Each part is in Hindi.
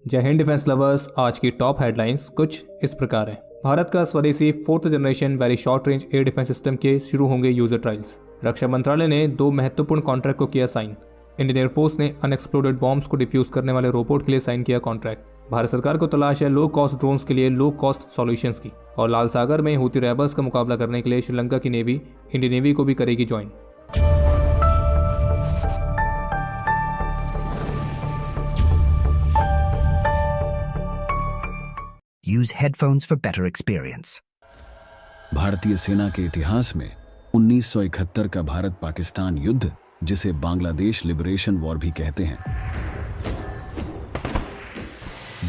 जय हिंद डिफेंस लवर्स। आज की टॉप हेडलाइंस कुछ इस प्रकार हैं। भारत का स्वदेशी 4th generation very short range air defence system के शुरू होंगे यूजर ट्रायल्स। रक्षा मंत्रालय ने 2 महत्वपूर्ण कॉन्ट्रैक्ट को किया साइन। इंडियन एयरफोर्स ने अनएक्सप्लोडेड बॉम्ब्स को डिफ्यूज करने वाले रोबोट के लिए साइन किया कॉन्ट्रैक्ट। भारत सरकार को तलाश है लो कॉस्ट ड्रोन्स के लिए लो कॉस्ट सॉल्यूशंस की। और लाल सागर में हूती रैबर्स का मुकाबला करने के लिए श्रीलंका की नेवी इंडियन नेवी को भी करेगी join. Use headphones for better experience. भारतीय सेना के इतिहास में 1971 का भारत पाकिस्तान युद्ध, जिसे बांग्लादेश लिबरेशन वॉर भी कहते हैं,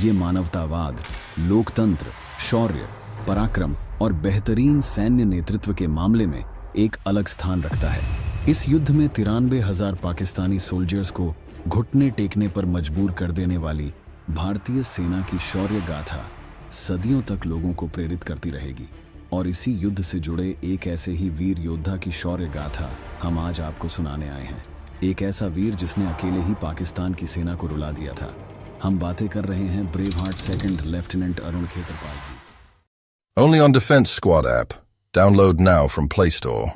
ये मानवतावाद, लोकतंत्र, शौर्य, पराक्रम और बेहतरीन सैन्य नेतृत्व के मामले में एक अलग स्थान रखता है। इस युद्ध में 93,000 पाकिस्तानी सोल्जर्स को घुटने टेकने पर मजबूर कर देने वाली भारतीय सेना की शौर्य गाथा सदियों तक लोगों को प्रेरित करती रहेगी। और इसी युद्ध से जुड़े एक ऐसे ही वीर योद्धा की शौर्य गाथा हम आज आपको सुनाने आए हैं। एक ऐसा वीर जिसने अकेले ही पाकिस्तान की सेना को रुला दिया था। हम बातें कर रहे हैं brave heart second lieutenant Arun Khetarpal की। Only on Defense Squad app. Download now from Play Store.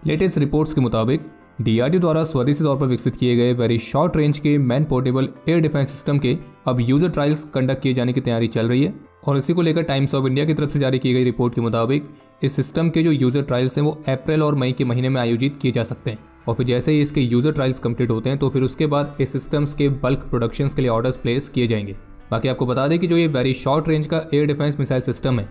Latest reports के मुताबिक डीआरडीओ द्वारा स्वदेशी तौर पर विकसित किए गए वेरी शॉर्ट रेंज के man portable air defence system के अब यूजर ट्रायल्स कंडक्ट किए जाने की तैयारी चल रही है। और इसी को लेकर टाइम्स ऑफ इंडिया की तरफ से जारी की गई रिपोर्ट के मुताबिक इस सिस्टम के जो यूजर ट्रायल्स हैं वो अप्रैल और मई के महीने में आयोजित किए जा सकते हैं। और फिर जैसे ही इसके यूजर ट्रायल्स कंप्लीट होते हैं तो फिर उसके बाद इस सिस्टम्स के बल्क प्रोडक्शन के लिए ऑर्डर्स प्लेस किए जाएंगे। बाकी आपको बता दें कि जो ये वेरी शॉर्ट रेंज का एयर डिफेंस मिसाइल सिस्टम है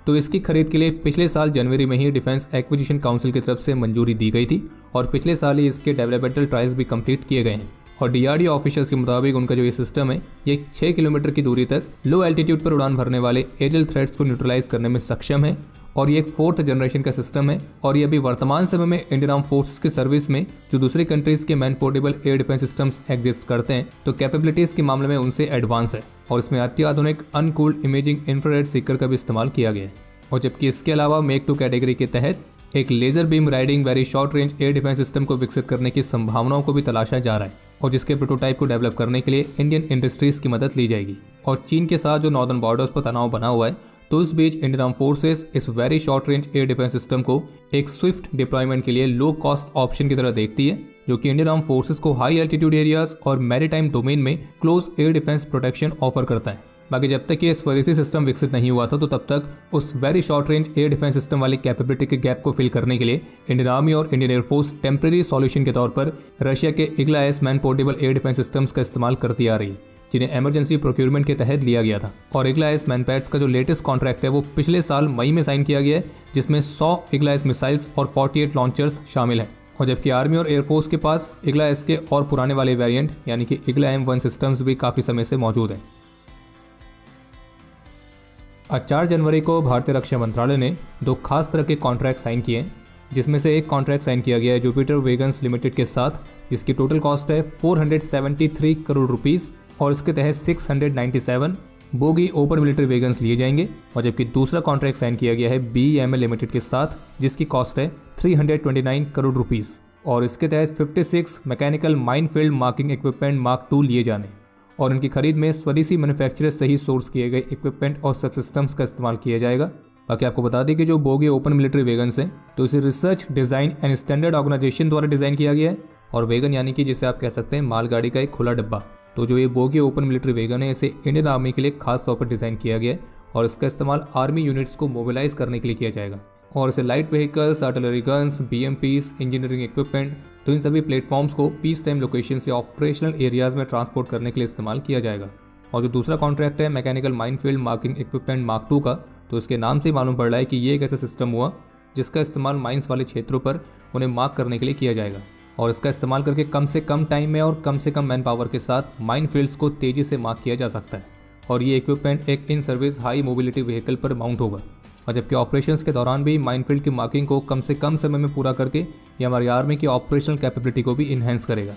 तो इसकी खरीद के लिए पिछले साल जनवरी में ही डिफेंस एक्विजिशन काउंसिल की तरफ से मंजूरी दी गई थी और पिछले साल ही इसके डेवलपमेंटल ट्रायल्स भी कंप्लीट किए गए हैं। और डीआरडीओ ऑफिशियल्स के मुताबिक उनका जो ये सिस्टम है ये 6 किलोमीटर की दूरी तक लो एल्टीट्यूड पर उड़ान भरने वाले एरियल थ्रेट्स को न्यूट्रलाइज करने में सक्षम है। और ये एक 4th जनरेशन का सिस्टम है और ये अभी वर्तमान समय में इंडियन आर्म फोर्सेस की सर्विस में जो दूसरी कंट्रीज के man portable air defence systems exist करते हैं तो कैपेबिलिटीज के मामले में उनसे एडवांस है। और इसमें अत्याधुनिक अनकूल्ड इमेजिंग इंफ्रारेड सीकर का भी इस्तेमाल किया गया है। और जबकि इसके अलावा मेक 2 कैटेगरी के तहत एक laser beam riding very short range air defence system को विकसित करने की संभावनाओं को भी तलाशा जा रहा है और जिसके प्रोटोटाइप को डेवलप करने के लिए इंडियन इंडस्ट्रीज की मदद ली जाएगी। और चीन के साथ जो नॉर्दर्न बॉर्डर्स पर तनाव बना हुआ है तो इस बीच इंडियन आर्म फोर्सेस इस very short range air defence system को एक स्विफ्ट डिप्लॉयमेंट के लिए लो कॉस्ट ऑप्शन की तरह देखती है, जो कि इंडियन आर्म फोर्सेस को हाई एल्टीट्यूड एरियाज और मैरीटाइम डोमेन में close air defence protection offer करता है। बाकी जब तक ये स्वदेशी सिस्टम विकसित नहीं हुआ था तो तब तक उस very short range air defence system वाली कैपेबिलिटी के गैप को फिल करने के लिए इंडियन आर्मी और इंडियन एयरफोर्स टेम्परेरी सॉल्यूशन के तौर पर रशिया के Igla S man portable air defence systems का इस्तेमाल करती आ रही है, जिन्हें इमरजेंसी प्रोक्योरमेंट के तहत लिया गया था। और इग्ला एस मैनपैड्स का जो लेटेस्ट कॉन्ट्रैक्ट है वो पिछले साल मई में साइन किया गया है, जिसमें 100 इग्ला एस मिसाइल्स और 48 लॉन्चर्स शामिल हैं। और जबकि आर्मी और एयरफोर्स के पास इग्ला एस के और पुराने वाले वेरिएंट यानी कि इग्ला M1 सिस्टम्स भी काफी समय से मौजूद हैं। आज 4 जनवरी को भारतीय रक्षा मंत्रालय ने 2 खास तरह के कॉन्ट्रैक्ट साइन किए हैं, जिसमें से एक कॉन्ट्रैक्ट साइन किया गया है जुपिटर वेगन्स लिमिटेड के साथ, जिसकी टोटल कॉस्ट है 473 करोड़ रुपीस और इसके तहत 697 बोगी ओपन मिलिट्री वेगन्स लिए जाएंगे। और जबकि दूसरा कॉन्ट्रैक्ट साइन किया गया है BEML लिमिटेड के साथ, जिसकी कॉस्ट है 329 करोड़ रुपीस और इसके तहत 56 mechanical minefield marking equipment mark 2 लिए जाने और इनकी खरीद में स्वदेशी मैन्युफैक्चरर से ही सोर्स किए गए इक्विपमेंट और सब सिस्टम्स का इस्तेमाल किया जाएगा। बाकी आपको बता दें कि जो बोगी ओपन मिलिट्री वेगन्स हैं तो इसे research design and standard organisation द्वारा डिजाइन किया गया है। और वेगन यानी कि जिसे आप कह सकते हैं मालगाड़ी का एक खुला डब्बा। तो जो ये बोगी ओपन मिलिट्री वेगन है इसे इंडियन आर्मी के लिए खास तौर पर डिजाइन किया गया है और इसका इस्तेमाल आर्मी यूनिट्स को मोबिलाइज करने के लिए किया जाएगा। और इसे light vehicles, artillery guns, BMPs, engineering equipment तो इन सभी प्लेटफॉर्म्स को पीस टाइम लोकेशन से ऑपरेशनल एरियाज में ट्रांसपोर्ट करने के लिए इस्तेमाल किया जाएगा। और जो दूसरा कॉन्ट्रैक्ट है mechanical minefield marking equipment mark 2 का, तो इसके नाम से मालूम पड़ रहा है कि ये एक ऐसा सिस्टम हुआ जिसका इस्तेमाल माइंस वाले क्षेत्रों पर उन्हें मार्क करने के लिए किया जाएगा और इसका इस्तेमाल करके कम से कम टाइम में और कम से कम मैन पावर के साथ माइन फील्ड्स को तेजी से मार्क किया जा सकता है। और ये इक्विपमेंट एक in service high mobility vehicle पर माउंट होगा और जबकि ऑपरेशंस के दौरान भी माइनफील्ड की मार्किंग को कम से कम समय में पूरा करके ये हमारी आर्मी की ऑपरेशनल कैपेबिलिटी को भी इन्हेंस करेगा।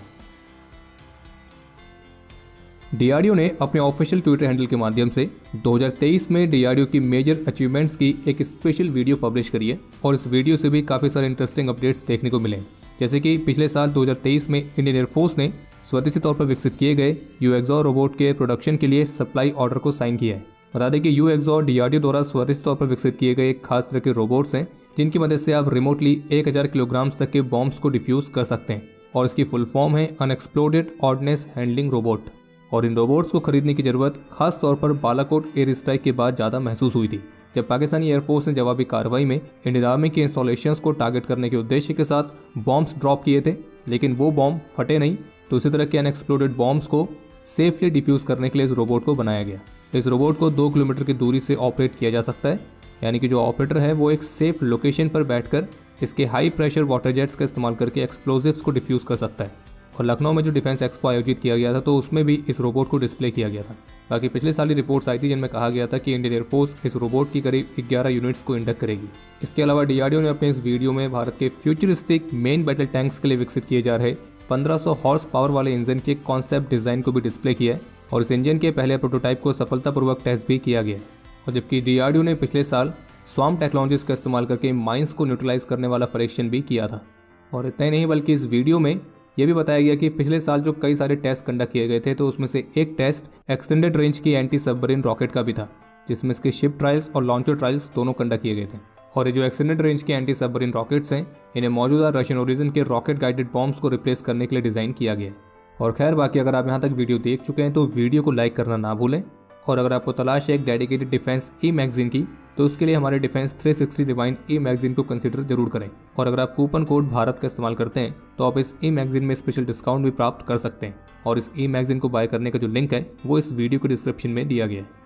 डीआरडीओ ने अपने ऑफिशियल ट्विटर हैंडल के माध्यम से 2023 में डीआरडीओ की मेजर अचीवमेंट्स की एक स्पेशल वीडियो पब्लिश करी है और इस वीडियो से भी काफ़ी सारे इंटरेस्टिंग अपडेट्स देखने को मिले। जैसे कि पिछले साल 2023 में इंडियन एयरफोर्स ने स्वदेशी तौर पर विकसित किए गए यूएक्सॉर रोबोट के प्रोडक्शन के लिए सप्लाई ऑर्डर को साइन किया है। बता दें कि यूएक्सॉर डीआरडीओ द्वारा स्वदेशी तौर पर विकसित किए गए एक खास तरह के रोबोट्स हैं जिनकी मदद से आप रिमोटली 1000 किलोग्राम तक के बॉम्ब्स को डिफ्यूज कर सकते हैं और इसकी फुल फॉर्म है अनएक्सप्लोडेड ऑर्डिनेंस हैंडलिंग रोबोट। और इन रोबोट्स को खरीदने की जरूरत खास तौर पर बालाकोट एयर स्ट्राइक के बाद ज़्यादा महसूस हुई थी, जब पाकिस्तानी एयरफोर्स ने जवाबी कार्रवाई में इंडियन आर्मी के इंस्टॉलेशंस को टारगेट करने के उद्देश्य के साथ बॉम्ब्स ड्रॉप किए थे, लेकिन वो बॉम्ब फटे नहीं। तो इसी तरह के अनएक्सप्लोडेड बॉम्ब्स को सेफली डिफ्यूज करने के लिए इस रोबोट को बनाया गया। इस रोबोट को 2 किलोमीटर की दूरी से ऑपरेट किया जा सकता है, यानी कि जो ऑपरेटर है वो एक सेफ लोकेशन पर बैठकर इसके हाई प्रेशर वाटर जेट्स का इस्तेमाल करके एक्सप्लोजिव्स को डिफ्यूज कर सकता है। और लखनऊ में जो डिफेंस एक्सपो आयोजित किया गया था तो उसमें भी इस रोबोट को डिस्प्ले किया गया था। बाकी पिछले साल ही रिपोर्ट्स आई थी जिनमें कहा गया था कि इंडियन एयरफोर्स इस रोबोट की करीब 11 यूनिट्स को इंडक्ट करेगी। इसके अलावा डीआरडीओ ने अपने इस वीडियो में भारत के फ्यूचरिस्टिक मेन बैटल टैंक्स के लिए विकसित किए जा रहे 1500 हॉर्स पावर वाले इंजन के कॉन्सेप्ट डिजाइन को भी डिस्प्ले किया है और इस इंजन के पहले प्रोटोटाइप को सफलतापूर्वक टेस्ट भी किया गया। और जबकि डीआरडीओ ने पिछले साल स्वाम टेक्नोलॉजीज का इस्तेमाल करके माइंस को न्यूट्रलाइज करने वाला परीक्षण भी किया था। और इतना ही नहीं बल्कि इस वीडियो में यह भी बताया गया कि पिछले साल जो कई सारे टेस्ट कंडक्ट किए गए थे तो उसमें से एक टेस्ट एक्सटेंडेड रेंज की एंटी सबमरीन रॉकेट का भी था, जिसमें इसके शिप ट्रायल्स और लॉन्चर ट्रायल्स दोनों कंडक्ट किए गए थे। और ये जो एक्सटेंडेड रेंज के एंटी सबमरीन रॉकेट्स हैं इन्हें मौजूदा रशियन ओरिजिन के रॉकेट गाइडेड बॉम्ब्स को रिप्लेस करने के लिए डिजाइन किया गया है। और खैर बाकी अगर आप यहाँ तक वीडियो देख चुके हैं तो वीडियो को लाइक करना ना भूलें। और अगर आपको तलाश है एक डेडिकेटेड डिफेंस ई मैगजीन की तो उसके लिए हमारे डिफेंस 360 डिवाइन ई मैगजीन को कंसीडर जरूर करें। और अगर आप कूपन कोड भारत का इस्तेमाल करते हैं तो आप इस ई मैगजीन में स्पेशल डिस्काउंट भी प्राप्त कर सकते हैं। और इस ई मैगजीन को बाय करने का जो लिंक है वो इस वीडियो के डिस्क्रिप्शन में दिया गया है।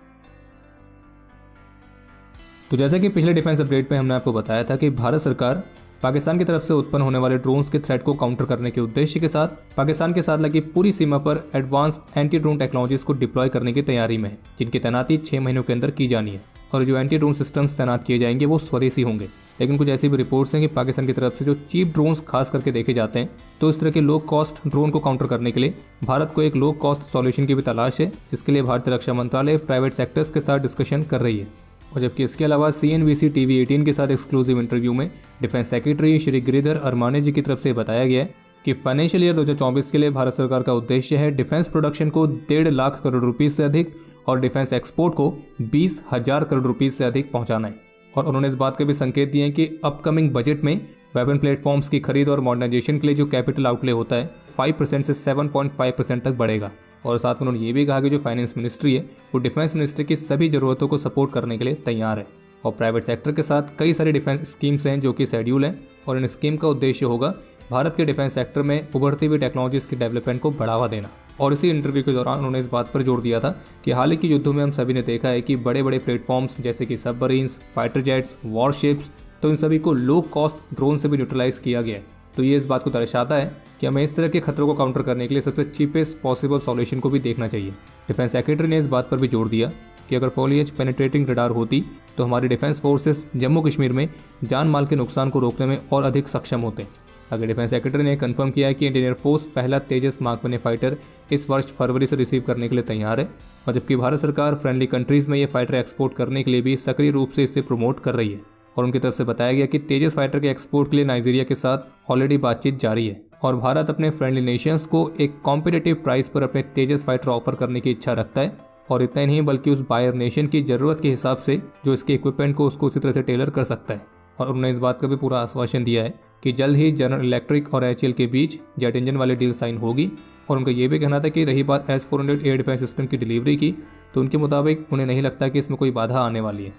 तो जैसा कि पिछले डिफेंस अपडेट में हमने आपको बताया था कि भारत सरकार पाकिस्तान की तरफ से उत्पन्न होने वाले ड्रोन्स के थ्रेट को काउंटर करने के उद्देश्य के साथ पाकिस्तान के साथ लगी पूरी सीमा पर एडवांस एंटी ड्रोन टेक्नोलॉजीज को डिप्लॉय करने की तैयारी में है, जिनकी तैनाती 6 महीनों के अंदर की जानी है। और जो एंटी ड्रोन सिस्टम्स तैनात किए जाएंगे वो स्वदेशी होंगे। लेकिन कुछ ऐसी भी रिपोर्ट्स हैं कि पाकिस्तान की तरफ से जो चीप ड्रोन्स खास करके देखे जाते हैं तो इस तरह के लो कॉस्ट ड्रोन को काउंटर करने के लिए भारत को एक लो कॉस्ट सॉल्यूशन की भी तलाश है, जिसके लिए भारतीय रक्षा मंत्रालय प्राइवेट सेक्टर्स के साथ डिस्कशन कर रही है। और जबकि इसके अलावा CNBC TV 18 के साथ एक्सक्लूसिव इंटरव्यू में डिफेंस सेक्रेटरी श्री गिरिधर अरमाने जी की तरफ से बताया गया है कि फाइनेंशियल ईयर 2024 के लिए भारत सरकार का उद्देश्य है डिफेंस प्रोडक्शन को 1.5 लाख करोड़ रुपीस से अधिक और डिफेंस एक्सपोर्ट को 20,000 करोड़ रुपीस से अधिक पहुंचाना है। और उन्होंने इस बात के भी संकेत दिए कि अपकमिंग बजट में वेपन प्लेटफॉर्म्स की खरीद और मॉडर्नाइजेशन के लिए जो कैपिटल आउटले होता है 5% से 7.5% तक बढ़ेगा। और साथ में उन्होंने ये भी कहा कि जो फाइनेंस मिनिस्ट्री है वो डिफेंस मिनिस्ट्री की सभी जरूरतों को सपोर्ट करने के लिए तैयार है। और प्राइवेट सेक्टर के साथ कई सारी डिफेंस स्कीम्स हैं जो कि शेड्यूल हैं और इन स्कीम का उद्देश्य होगा भारत के डिफेंस सेक्टर में उभरती हुई टेक्नोलॉजीज की डेवलपमेंट को बढ़ावा देना। और इसी इंटरव्यू के दौरान उन्होंने इस बात पर जोर दिया था कि हाल ही के युद्धों में हम सभी ने देखा है कि बड़े बड़े प्लेटफॉर्म्स जैसे कि सबमरीन्स, फाइटर जेट्स, वॉरशिप्स, तो इन सभी को लो कॉस्ट ड्रोन से भी न्यूट्रलाइज किया गया है। तो ये इस बात को दर्शाता है कि हमें इस तरह के खतरों को काउंटर करने के लिए सबसे चीपेस्ट पॉसिबल सॉल्यूशन को भी देखना चाहिए। डिफेंस सेक्रेटरी ने इस बात पर भी जोर दिया कि अगर फॉलिएज पेनिट्रेटिंग रडार होती तो हमारी डिफेंस फोर्सेस जम्मू कश्मीर में जान माल के नुकसान को रोकने में और अधिक सक्षम होते। अगर डिफेंस सेक्रेटरी ने कंफर्म किया है कि इंडियन एयरफोर्स पहला तेजस मार्क 1 फाइटर इस वर्ष फरवरी से रिसीव करने के लिए तैयार है। और जबकि भारत सरकार फ्रेंडली कंट्रीज में ये फाइटर एक्सपोर्ट करने के लिए भी सक्रिय रूप से इसे प्रमोट कर रही है। और उनकी तरफ से बताया गया कि तेजस फाइटर के एक्सपोर्ट के लिए नाइजीरिया के साथ ऑलरेडी बातचीत जारी है और भारत अपने फ्रेंडली नेशंस को एक कॉम्पिटिटिव प्राइस पर अपने तेजस फाइटर ऑफर करने की इच्छा रखता है। और इतना ही नहीं बल्कि उस बायर नेशन की जरूरत के हिसाब से जो इसके इक्विपमेंट को उसको उसी तरह से टेलर कर सकता है। और उन्होंने इस बात का भी पूरा आश्वासन दिया है कि जल्द ही जनरल इलेक्ट्रिक और HAL के बीच जेट इंजन वाली डील साइन होगी। और उनका ये भी कहना था कि रही बात S-400 एयर डिफेंस सिस्टम की डिलीवरी की तो उनके मुताबिक उन्हें नहीं लगता कि इसमें कोई बाधा आने वाली है।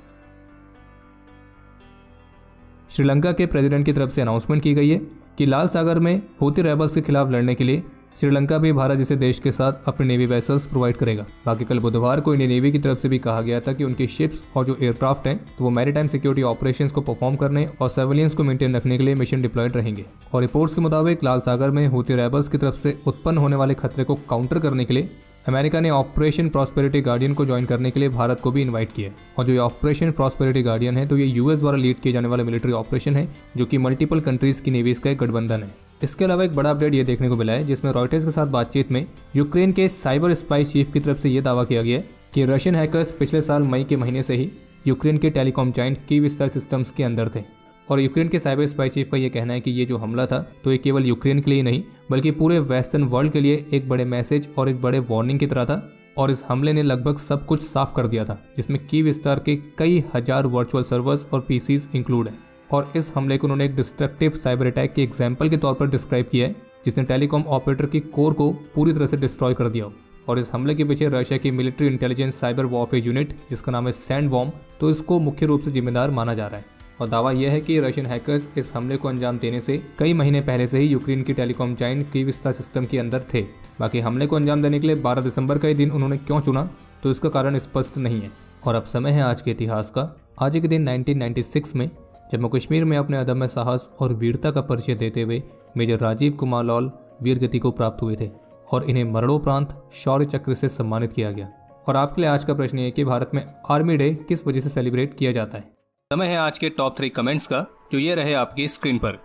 श्रीलंका के प्रेसिडेंट की तरफ से अनाउंसमेंट की गई है कि लाल सागर में हूती रेबल्स के खिलाफ लड़ने के लिए श्रीलंका भी भारत जैसे देश के साथ अपने नेवी वेसल्स प्रोवाइड करेगा। बाकी कल बुधवार को इंडियन नेवी की तरफ से भी कहा गया था कि उनकी शिप्स और जो एयरक्राफ्ट हैं तो वो मैरीटाइम सिक्योरिटी ऑपरेशंस को परफॉर्म करने और सर्विलियंस को मेंटेन रखने के लिए मिशन डिप्लॉयड रहेंगे। और रिपोर्ट्स के मुताबिक लाल सागर में हूती रेबल्स की तरफ से उत्पन्न होने वाले खतरे को काउंटर करने के लिए अमेरिका ने ऑपरेशन प्रॉस्पेरिटी गार्डियन को ज्वाइन करने के लिए भारत को भी इनवाइट किया। और जो ये ऑपरेशन प्रॉस्पेरिटी गार्डियन है तो ये US द्वारा लीड किए जाने वाला मिलिट्री ऑपरेशन है जो कि मल्टीपल कंट्रीज की नेवीज का एक गठबंधन है। इसके अलावा एक बड़ा अपडेट ये देखने को मिला है जिसमें रॉयटर्स के साथ बातचीत में यूक्रेन के साइबर स्पाई चीफ की तरफ से यह दावा किया गया है कि रशियन हैकर्स पिछले साल मई के महीने से ही यूक्रेन के टेलीकॉम जायंट कीवस्टार सिस्टम्स के अंदर थे। और यूक्रेन के साइबर स्पाई चीफ का ये कहना है कि ये जो हमला था तो ये केवल यूक्रेन के लिए नहीं बल्कि पूरे वेस्टर्न वर्ल्ड के लिए एक बड़े मैसेज और एक बड़े वार्निंग की तरह था। और इस हमले ने लगभग सब कुछ साफ कर दिया था, जिसमें कीव विस्तार के कई हजार वर्चुअल सर्वर्स और पीसीज इंक्लूड हैं। और इस हमले को उन्होंने एक डिस्ट्रक्टिव साइबर अटैक के एग्जाम्पल के तौर पर डिस्क्राइब किया है, जिसने टेलीकॉम ऑपरेटर की कोर को पूरी तरह से डिस्ट्रॉय कर दिया हो। और इस हमले के पीछे रशिया की military intelligence cyber warfare unit, जिसका नाम है सैंडवॉर्म, तो इसको मुख्य रूप से जिम्मेदार माना जा रहा है। और दावा यह है कि रशियन हैकर्स इस हमले को अंजाम देने से कई महीने पहले से ही यूक्रेन की टेलीकॉम जायंट कीविस्ता सिस्टम के अंदर थे। बाकी हमले को अंजाम देने के लिए 12 दिसंबर का ही दिन उन्होंने क्यों चुना, तो इसका कारण स्पष्ट नहीं है। और अब समय है आज के इतिहास का। आज के दिन 1996 में जम्मू कश्मीर में अपने अदम्य साहस और वीरता का परिचय देते हुए मेजर राजीव कुमार लाल वीर गति को प्राप्त हुए थे और इन्हें मरणोपरांत शौर्य चक्र से सम्मानित किया गया। और आपके लिए आज का प्रश्न ये है कि भारत में आर्मी डे किस वजह से सेलिब्रेट किया जाता है। समय है आज के टॉप 3 कमेंट्स का, जो ये रहे आपकी स्क्रीन पर।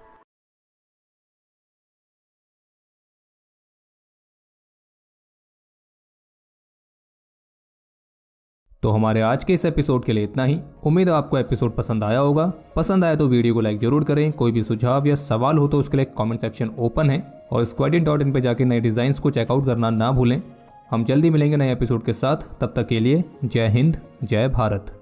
तो हमारे आज के इस एपिसोड के लिए इतना ही। उम्मीद है आपको एपिसोड पसंद आया होगा। पसंद आया तो वीडियो को लाइक जरूर करें। कोई भी सुझाव या सवाल हो तो उसके लिए कमेंट सेक्शन ओपन है। और squadin.in पे जाके नए डिजाइन्स को चेकआउट करना ना भूलें। हम जल्दी मिलेंगे नए एपिसोड के साथ। तब तक के लिए जय हिंद, जय भारत।